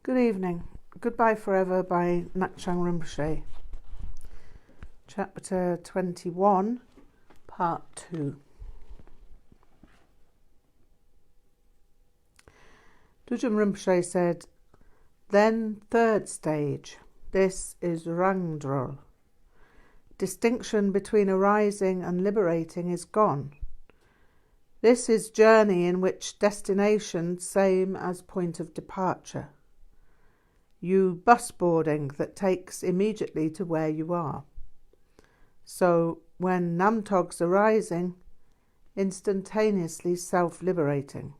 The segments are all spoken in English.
Good evening. Goodbye Forever by Ngak'chang Rinpoche. Chapter 21, Part 2. Düd'jom Rinpoche said, "Then third stage, this is Rangdrol. Distinction between arising and liberating is gone. This is journey in which destination same as point of departure. You bus boarding that takes immediately to where you are. So when Namtog's arising, instantaneously self-liberating.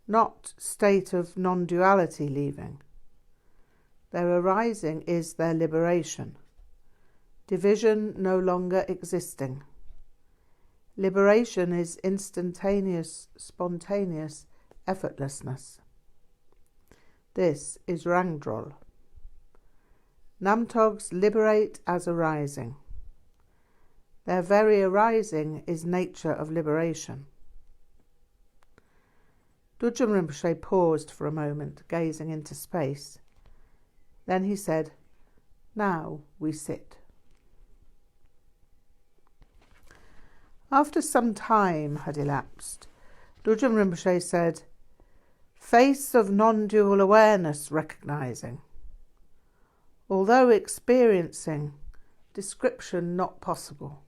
Not state of non-duality leaving. Their arising is their liberation. Division no longer existing. Liberation is instantaneous, spontaneous effortlessness. This is Rangdrol. Namtogs liberate as arising. Their very arising is nature of liberation." Düd'jom Rinpoche paused for a moment, gazing into space. Then he said, "Now we sit." After some time had elapsed, Düd'jom Rinpoche said, "Face of non-dual awareness recognizing. Although experiencing, description not possible.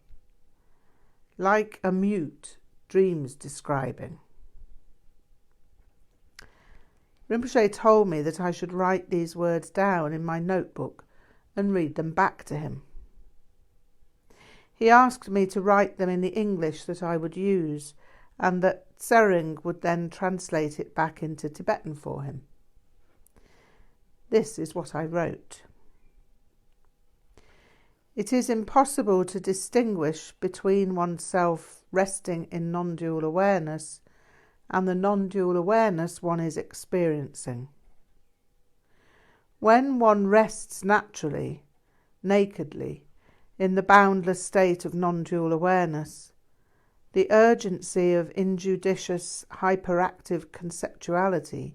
Like a mute, dreams describing." Rinpoche told me that I should write these words down in my notebook and read them back to him. He asked me to write them in the English that I would use, and that Tsering would then translate it back into Tibetan for him. This is what I wrote. It is impossible to distinguish between oneself resting in non-dual awareness and the non-dual awareness one is experiencing. When one rests naturally, nakedly, in the boundless state of non-dual awareness, the urgency of injudicious, hyperactive conceptuality,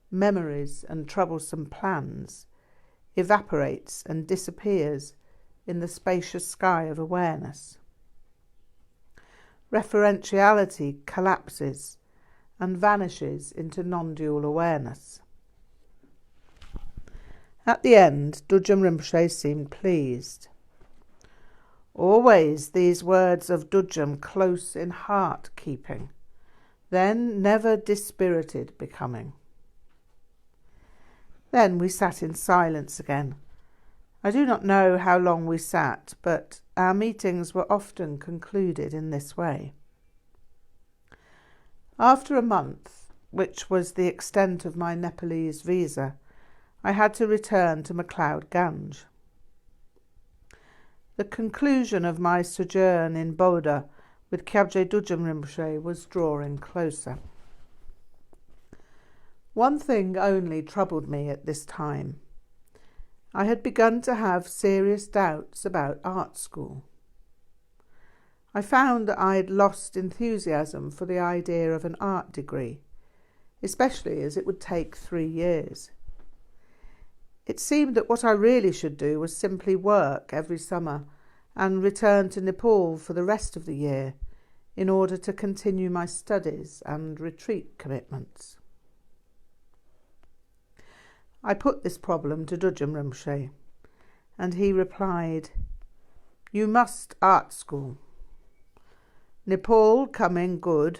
memories and troublesome plans evaporates and disappears in the spacious sky of awareness. Referentiality collapses and vanishes into non-dual awareness. At the end, Düd'jom Rinpoche seemed pleased. Always these words of Düd'jom close in heart keeping, then never dispirited becoming. Then we sat in silence again. I do not know how long we sat, but our meetings were often concluded in this way. After a month, which was the extent of my Nepalese visa, I had to return to MacLeod Ganj. The conclusion of my sojourn in Bodha with Kyabjé Düd'jom Rinpoche was drawing closer. One thing only troubled me at this time. I had begun to have serious doubts about art school. I found that I had lost enthusiasm for the idea of an art degree, especially as it would take 3 years. It seemed that what I really should do was simply work every summer and return to Nepal for the rest of the year in order to continue my studies and retreat commitments. I put this problem to Düd'jom Rinpoche, and he replied, "You must art school. Nepal coming good,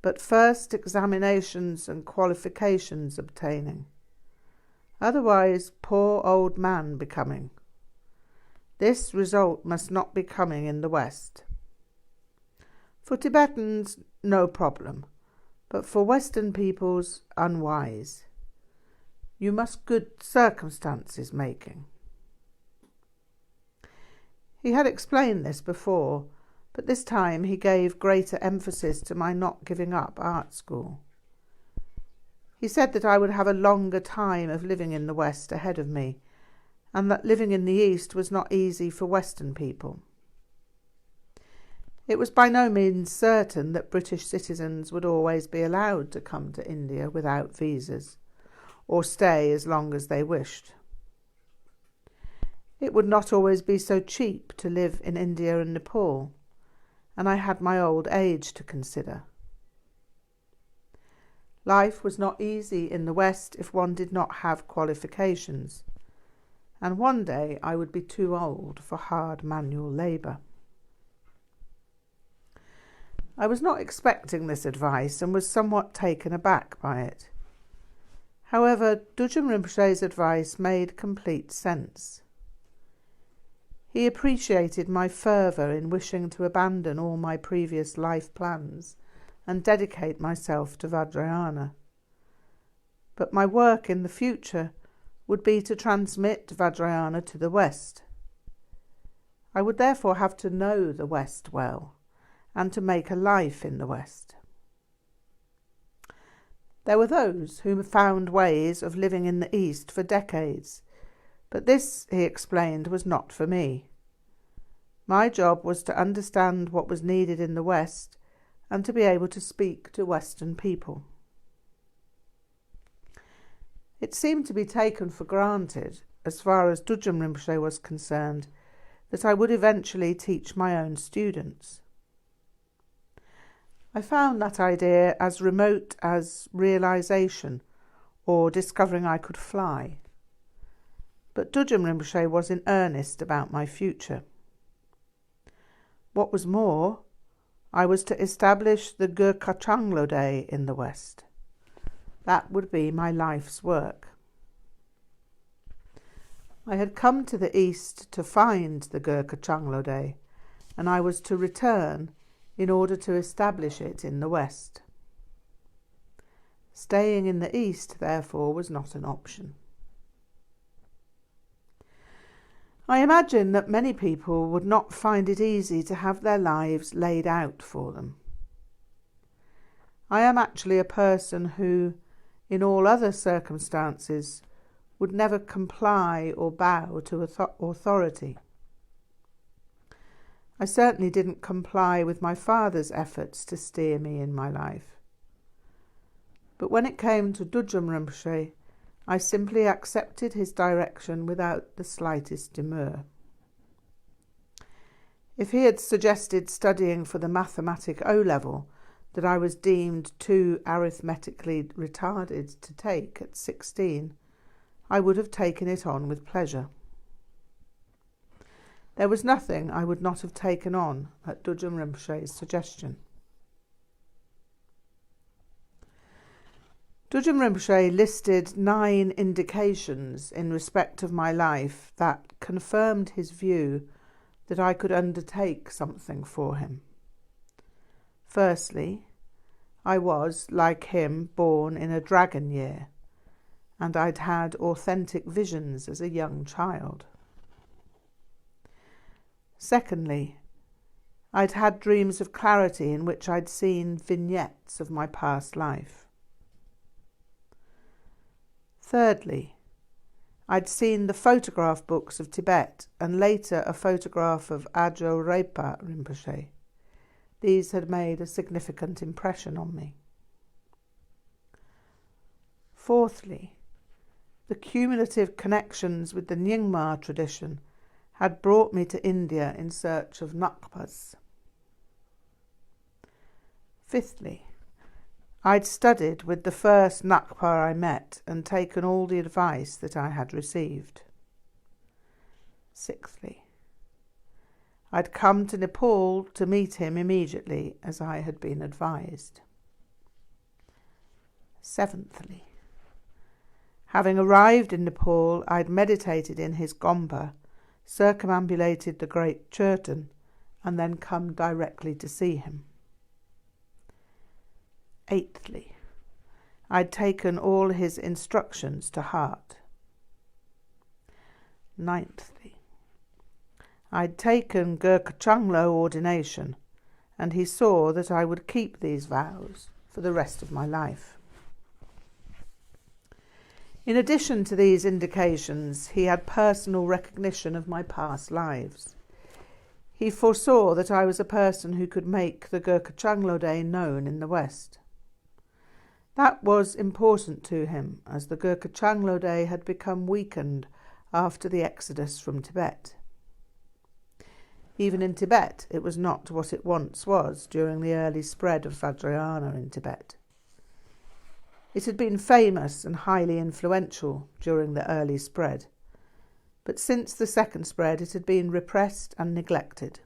but first examinations and qualifications obtaining. Otherwise, poor old man becoming. This result must not be coming in the West. For Tibetans, no problem, but for Western peoples, unwise. You must good circumstances making." He had explained this before, but this time he gave greater emphasis to my not giving up art school. He said that I would have a longer time of living in the West ahead of me, and that living in the East was not easy for Western people. It was by no means certain that British citizens would always be allowed to come to India without visas, or stay as long as they wished. It would not always be so cheap to live in India and Nepal, and I had my old age to consider. Life was not easy in the West if one did not have qualifications, and one day I would be too old for hard manual labour. I was not expecting this advice and was somewhat taken aback by it. However, Düd'jom Rinpoche's advice made complete sense. He appreciated my fervour in wishing to abandon all my previous life plans and dedicate myself to Vajrayana. But my work in the future would be to transmit Vajrayana to the West. I would therefore have to know the West well and to make a life in the West. There were those who found ways of living in the East for decades, but this, he explained, was not for me. My job was to understand what was needed in the West and to be able to speak to Western people. It seemed to be taken for granted, as far as Düd'jom Rinpoche was concerned, that I would eventually teach my own students. I found that idea as remote as realization or discovering I could fly. But Düd'jom Rinpoche was in earnest about my future. What was more, I was to establish the Ngak'chang Rinpoche in the West. That would be my life's work. I had come to the East to find the Ngak'chang Rinpoche, and I was to return in order to establish it in the West. Staying in the East, therefore, was not an option. I imagine that many people would not find it easy to have their lives laid out for them. I am actually a person who, in all other circumstances, would never comply or bow to authority. I certainly didn't comply with my father's efforts to steer me in my life. But when it came to Düd'jom Rinpoche, I simply accepted his direction without the slightest demur. If he had suggested studying for the mathematic O-level that I was deemed too arithmetically retarded to take at 16, I would have taken it on with pleasure. There was nothing I would not have taken on at Düd'jom Rinpoche's suggestion. Düd'jom Rinpoche listed 9 indications in respect of my life that confirmed his view that I could undertake something for him. Firstly, I was, like him, born in a dragon year, and I'd had authentic visions as a young child. Secondly, I'd had dreams of clarity in which I'd seen vignettes of my past life. Thirdly, I'd seen the photograph books of Tibet and later a photograph of Aro Yeshé Rinpoche. These had made a significant impression on me. Fourthly, the cumulative connections with the Nyingma tradition had brought me to India in search of Ngakmas. Fifthly, I'd studied with the first Ngakma I met and taken all the advice that I had received. Sixthly, I'd come to Nepal to meet him immediately as I had been advised. Seventhly, having arrived in Nepal, I'd meditated in his gompa, circumambulated the great Churton, and then come directly to see him. Eighthly, I'd taken all his instructions to heart. Ninthly, I'd taken Ngak'chang ordination, and he saw that I would keep these vows for the rest of my life. In addition to these indications, he had personal recognition of my past lives. He foresaw that I was a person who could make the Ngak'chang known in the West. That was important to him, as the Ngak'chang Rinpoche had become weakened after the exodus from Tibet. Even in Tibet, it was not what it once was during the early spread of Vajrayana in Tibet. It had been famous and highly influential during the early spread, but since the second spread it had been repressed and neglected.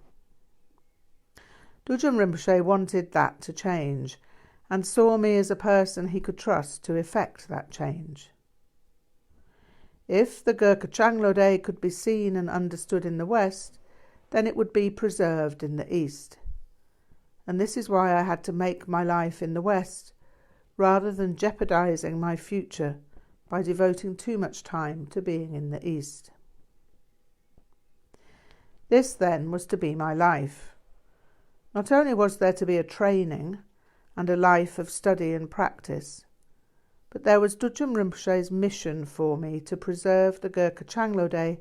Düd'jom Rinpoche wanted that to change, and saw me as a person he could trust to effect that change. If the Ngak'chang Rinpoche could be seen and understood in the West, then it would be preserved in the East. And this is why I had to make my life in the West, rather than jeopardizing my future by devoting too much time to being in the East. This, then, was to be my life. Not only was there to be a training and a life of study and practice, but there was Düd'jom Rinpoche's mission for me to preserve the Ngak'chang Rinpoche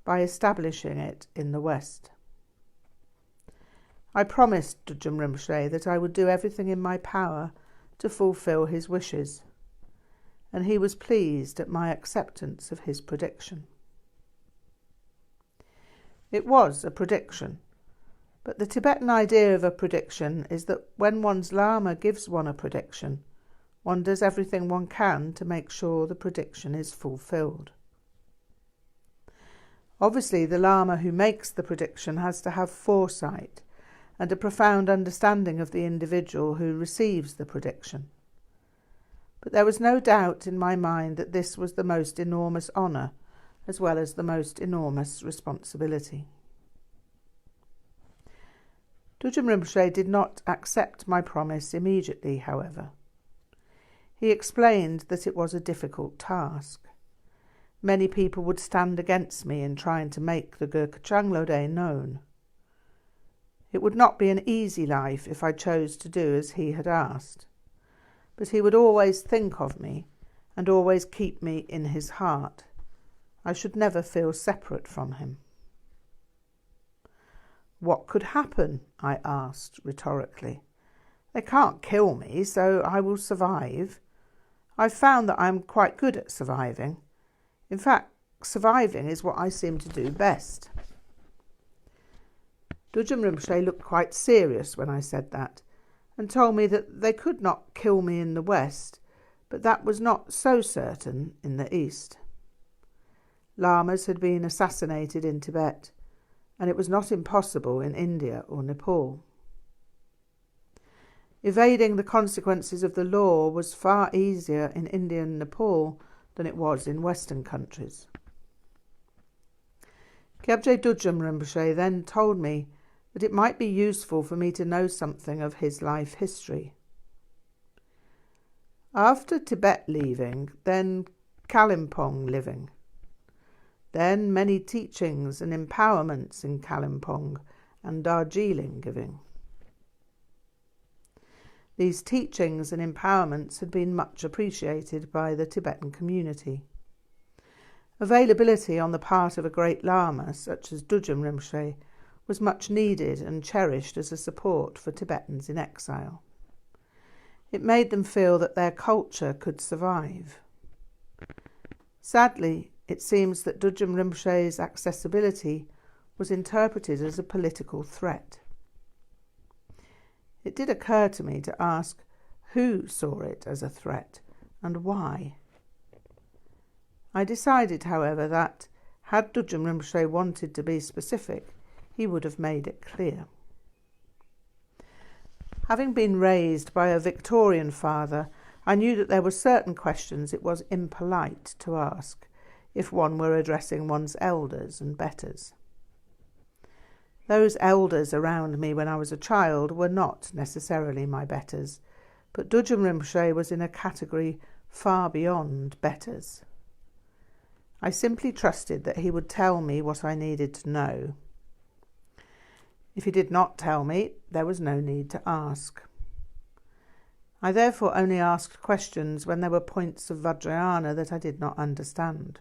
by establishing it in the West. I promised Düd'jom Rinpoche that I would do everything in my power to fulfil his wishes, and he was pleased at my acceptance of his prediction. It was a prediction, but the Tibetan idea of a prediction is that when one's Lama gives one a prediction, one does everything one can to make sure the prediction is fulfilled. Obviously, the Lama who makes the prediction has to have foresight and a profound understanding of the individual who receives the prediction. But there was no doubt in my mind that this was the most enormous honour, as well as the most enormous responsibility. Düd'jom Rinpoche did not accept my promise immediately, however. He explained that it was a difficult task. Many people would stand against me in trying to make the Ngak'chang Rinpoche known. It would not be an easy life if I chose to do as he had asked, but he would always think of me and always keep me in his heart. I should never feel separate from him. What could happen? I asked rhetorically. They can't kill me, so I will survive. I've found that I'm quite good at surviving. In fact, surviving is what I seem to do best. Düd'jom Rinpoche looked quite serious when I said that, and told me that they could not kill me in the West, but that was not so certain in the East. Lamas had been assassinated in Tibet, and it was not impossible in India or Nepal. Evading the consequences of the law was far easier in India and Nepal than it was in Western countries. Kyabjé Düd'jom Rinpoche then told me that it might be useful for me to know something of his life history. After Tibet leaving, then Kalimpong living, then many teachings and empowerments in Kalimpong and Darjeeling giving. These teachings and empowerments had been much appreciated by the Tibetan community. Availability on the part of a great Lama, such as Düd'jom Rinpoche, was much needed and cherished as a support for Tibetans in exile. It made them feel that their culture could survive. Sadly, it seems that Düd'jom Rinpoche's accessibility was interpreted as a political threat. It did occur to me to ask who saw it as a threat and why. I decided, however, that had Düd'jom Rinpoche wanted to be specific, he would have made it clear. Having been raised by a Victorian father, I knew that there were certain questions it was impolite to ask if one were addressing one's elders and betters. Those elders around me when I was a child were not necessarily my betters, but Düd'jom Rinpoche was in a category far beyond betters. I simply trusted that he would tell me what I needed to know. If he did not tell me, there was no need to ask. I therefore only asked questions when there were points of Vajrayana that I did not understand.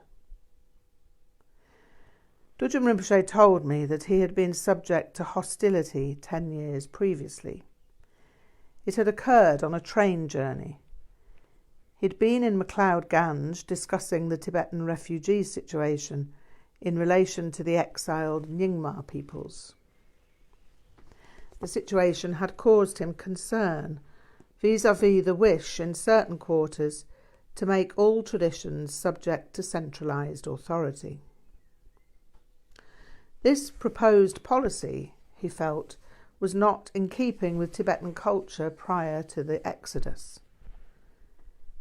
Düd'jom Rinpoche told me that he had been subject to hostility 10 years previously. It had occurred on a train journey. He'd been in MacLeod Ganj discussing the Tibetan refugee situation in relation to the exiled Nyingma peoples. The situation had caused him concern vis-à-vis the wish in certain quarters to make all traditions subject to centralised authority. This proposed policy, he felt, was not in keeping with Tibetan culture prior to the Exodus.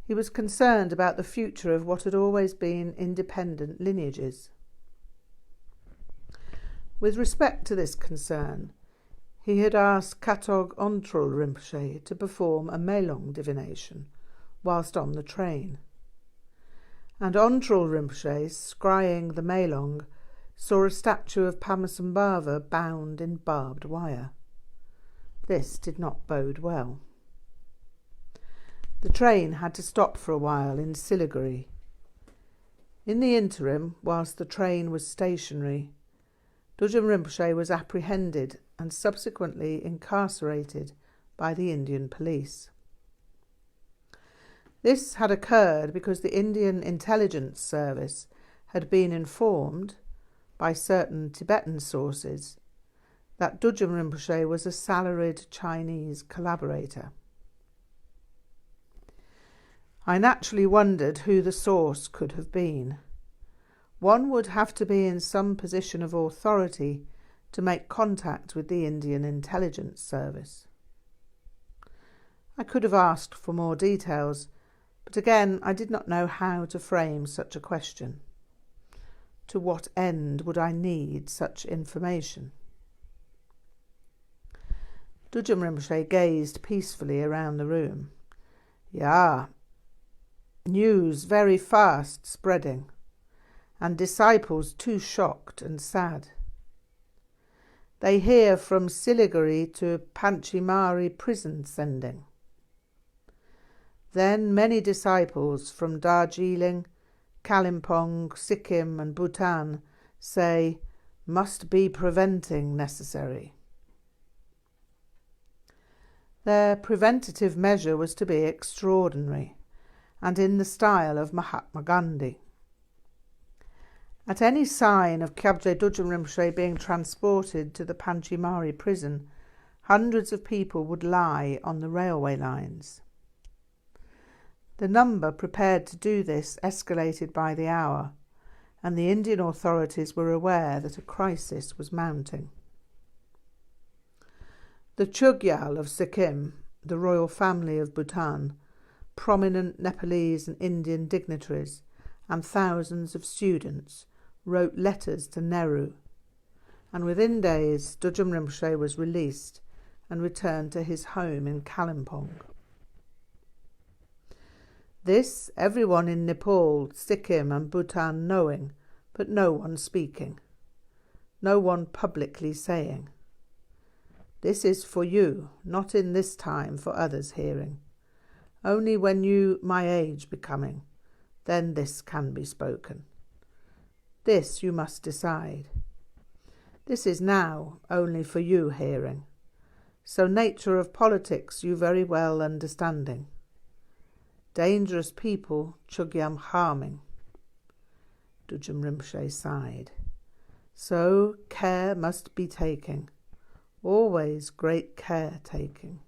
He was concerned about the future of what had always been independent lineages. With respect to this concern, he had asked Katog Ontrul Rinpoche to perform a Melong divination whilst on the train. And Ontrul Rinpoche, scrying the Melong, saw a statue of Padmasambhava bound in barbed wire. This did not bode well. The train had to stop for a while in Siliguri. In the interim, whilst the train was stationary, Düd'jom Rinpoche was apprehended and subsequently incarcerated by the Indian police. This had occurred because the Indian intelligence service had been informed, by certain Tibetan sources, that Düd'jom Rinpoche was a salaried Chinese collaborator. I naturally wondered who the source could have been. One would have to be in some position of authority to make contact with the Indian intelligence service. I could have asked for more details, but again I did not know how to frame such a question. To what end would I need such information? Düd'jom Rinpoche gazed peacefully around the room. "Yeah, news very fast spreading, and disciples too shocked and sad. They hear from Siliguri to Panchimari prison sending. Then many disciples from Darjeeling, Kalimpong, Sikkim and Bhutan say, must be preventing necessary." Their preventative measure was to be extraordinary, and in the style of Mahatma Gandhi. At any sign of Kyabjé Düd'jom Rinpoche being transported to the Panchimari prison, hundreds of people would lie on the railway lines. The number prepared to do this escalated by the hour, and the Indian authorities were aware that a crisis was mounting. The Chogyal of Sikkim, the royal family of Bhutan, prominent Nepalese and Indian dignitaries, and thousands of students wrote letters to Nehru, and within days Düd'jom Rinpoche was released and returned to his home in Kalimpong. This everyone in Nepal, Sikkim and Bhutan knowing, but no one speaking, no one publicly saying, "This is for you, not in this time for others hearing. Only when you my age becoming, then this can be spoken. This you must decide. This is now only for you hearing. So nature of politics you very well understanding. Dangerous people Chogyam harming." Düd'jom Rinpoche sighed. "So care must be taking, always great care taking."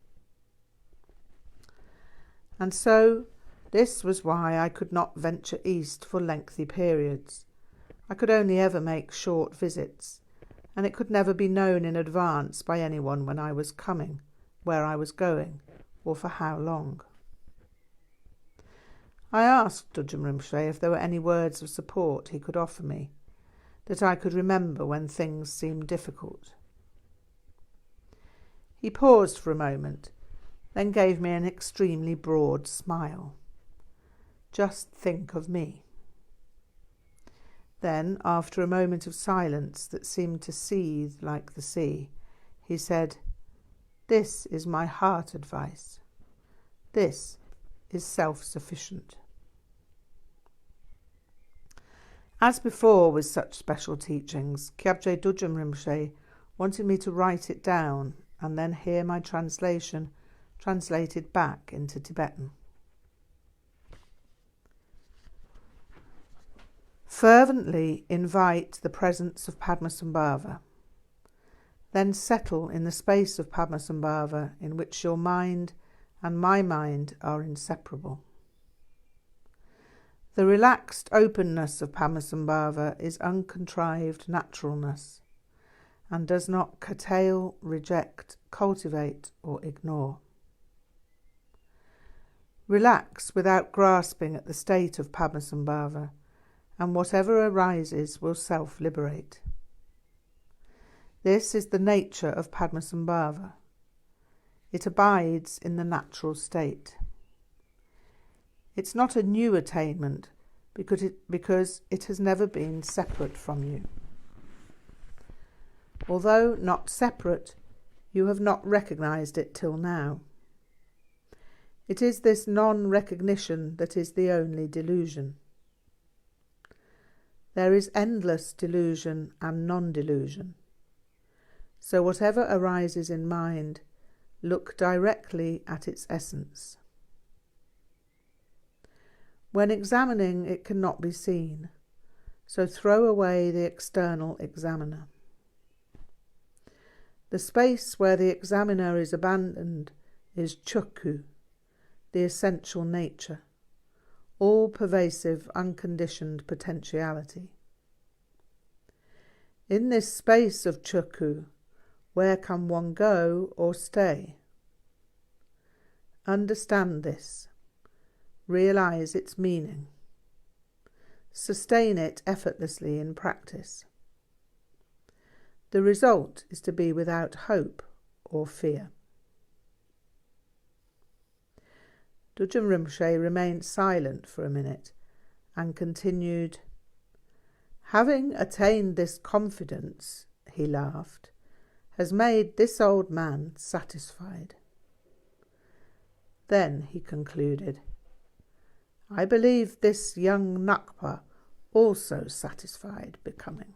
And so this was why I could not venture east for lengthy periods. I could only ever make short visits, and it could never be known in advance by anyone when I was coming, where I was going, or for how long. I asked Düd'jom Rinpoche if there were any words of support he could offer me, that I could remember when things seemed difficult. He paused for a moment, then gave me an extremely broad smile. "Just think of me." Then, after a moment of silence that seemed to seethe like the sea, he said, "This is my heart advice. This is self-sufficient." As before with such special teachings, Kyabjé Düd'jom Rinpoche wanted me to write it down and then hear my translation translated back into Tibetan. Fervently invite the presence of Padmasambhava. Then settle in the space of Padmasambhava in which your mind and my mind are inseparable. The relaxed openness of Padmasambhava is uncontrived naturalness and does not curtail, reject, cultivate or ignore. Relax without grasping at the state of Padmasambhava, and whatever arises will self-liberate. This is the nature of Padmasambhava. It abides in the natural state. It's not a new attainment because it has never been separate from you. Although not separate, you have not recognized it till now. It is this non-recognition that is the only delusion. There is endless delusion and non-delusion. So whatever arises in mind, look directly at its essence. When examining, it cannot be seen, so throw away the external examiner. The space where the examiner is abandoned is chukku, the essential nature, all-pervasive, unconditioned potentiality. In this space of chukku, where can one go or stay? Understand this. Realize its meaning. Sustain it effortlessly in practice. The result is to be without hope or fear. Düd'jom Rinpoche remained silent for a minute and continued, "Having attained this confidence," he laughed, "has made this old man satisfied." Then he concluded, "I believe this young Ngakma also satisfied becoming."